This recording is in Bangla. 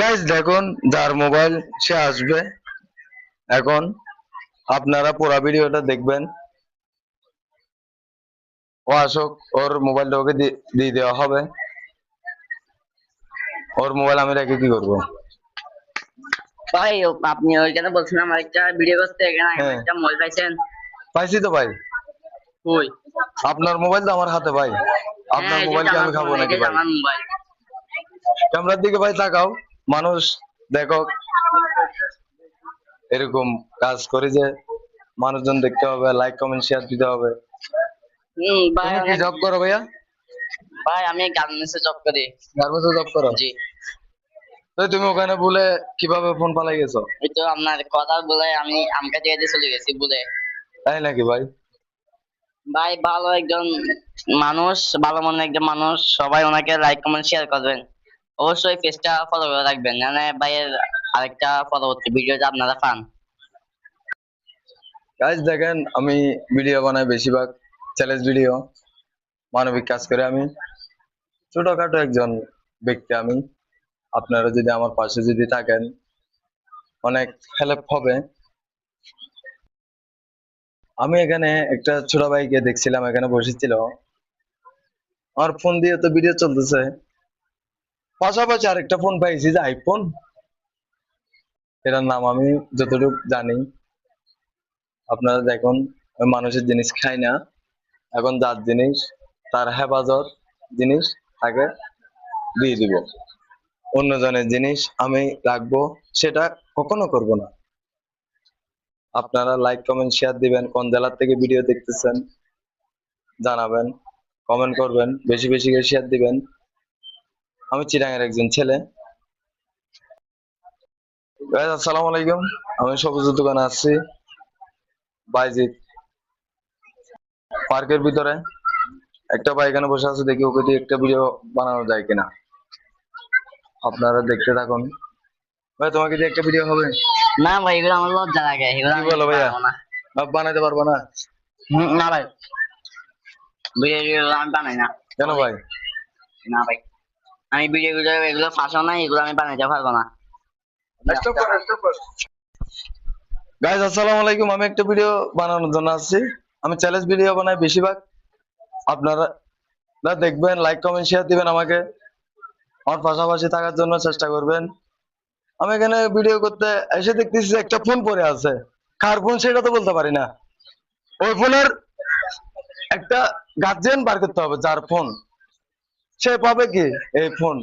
গাইস দেখুন, যার মোবাইল সে আসবে এখন। আপনারা পুরো ভিডিওটা দেখবেন। ও আসুক, ওর মোবাইলটা ওকে দিয়ে দেওয়া হবে। ওর মোবাইল আমি রেখে কি করবো? ভাই আপনি ওইখানে বলছেন আমার একটা ভিডিও করতে, এখানে হ্যাঁ, একটা মোবাইল পাইছেন? পাইছি তো ভাই। কই? আপনার মোবাইল তো আমার হাতে ভাই। হ্যাঁ, আপনার এই যে মোবাইল কি জামার আমি খাবো ফোন, এই নাকি যে ভাই? জামার মোবাইল। ক্যামেরার দিকে ভাই তাকাও। মানুষ দেখো, এরকম কাজ করি যে মানুষজন দেখতে হবে, লাইক কমেন্ট শেয়ার দিতে হবে। ভাই তুমি কি অনেক। জব করো ভাইয়া? ভাই আমি গার্মেন্টসে জব করি। গার্মেন্টসে জব করো? জি। তো তুমি ওখানে বলে কিভাবে ফোন পালাই গেছো? এই তো আপনার কথা বলে আমি আমকা জায়গাতে চলে গেছি বলে। তাই নাকি ভাই? ভাই ভালো একজন মানুষ, ভালো মনের একজন মানুষ, সবাই ওনাকে লাইক কমেন্ট শেয়ার করবেন। অবশ্যই পেজটা ফলো করে রাখবেন, মানে ভাইয়ের আরেকটা পরবর্তী ভিডিওটা আপনারা পান। গাইজ দেখেন, আমি ভিডিও বানাই বেশিরভাগ চ্যালেঞ্জ ভিডিও, মানবিক কাজ করে। আমি ছোটখাটো একজন ব্যক্তি। আমি আপনারা যদি আমার পাশে যদি থাকেন, অনেক হেল্প হবে। আমি এখানে একটা ছোট ভাইকে দেখছিলাম, এখানে বসেছিল। আমার ফোন দিয়ে তো ভিডিও চলতেছে, পাশাপাশি আরেকটা ফোন পাইছি যে আইফোন। এটার নাম আমি যতটুকু জানি। আপনারা দেখুন, আমি মানুষের জিনিস খাই না। এখন যার জিনিস, তার হেফাজত জিনিস তাকে দিয়ে দিব। অন্যজনের জিনিস আমি রাখবো, সেটা কখনো করব না। আপনারা লাইক কমেন্ট শেয়ার দিবেন, কোন জেলার থেকে ভিডিও দেখতেছেন জানাবেন, কমেন্ট করবেন, বেশি বেশি করে শেয়ার দিবেন। আমি চিরাঙের একজন ছেলে। Guys, আসসালামু আলাইকুম। আমি সবুজের দোকানে আসছি, বাইজিৎ পার্কের ভিতরে। একটা ভাই এখানে বসে আছে, দেখি ওকে দিয়ে একটা ভিডিও বানানো যায় কিনা। আপনারা দেখতে থাকুন। ভাই, তোমাকে দিয়ে একটা ভিডিও হবে? না ভাই, এগুলো আমার লজ্জা লাগে, এগুলো কি আমি বলো ভাইয়া? পারবো না। বানাতে পারবো না? না ভাই, ভিডিও আমি বানাই না। কেন ভাই? না ভাই, আমি ভিডিও এগুলো ফাঁসো না, এগুলো আমি বানাইতে পারবো না। গাইজ আসসালামু আলাইকুম। আমি একটা ভিডিও বানানোর জন্য আসছি। আমি চ্যালেঞ্জ ভিডিও বানাই বেশিরভাগ। আপনারা দেখবেন, লাইক কমেন্ট শেয়ার দিবেন, আমাকে আমার পাশাপাশি থাকার জন্য চেষ্টা করবেন। আমি এখানে ভিডিও করতে এসে দেখতেছি যে একটা ফোন পড়ে আছে। কার ফোন সেটা তো বলতে পারি না। ওই ফোনের একটা গার্জিয়ান বার করতে হবে, যার ফোন সে পাবে কি এই ফোন।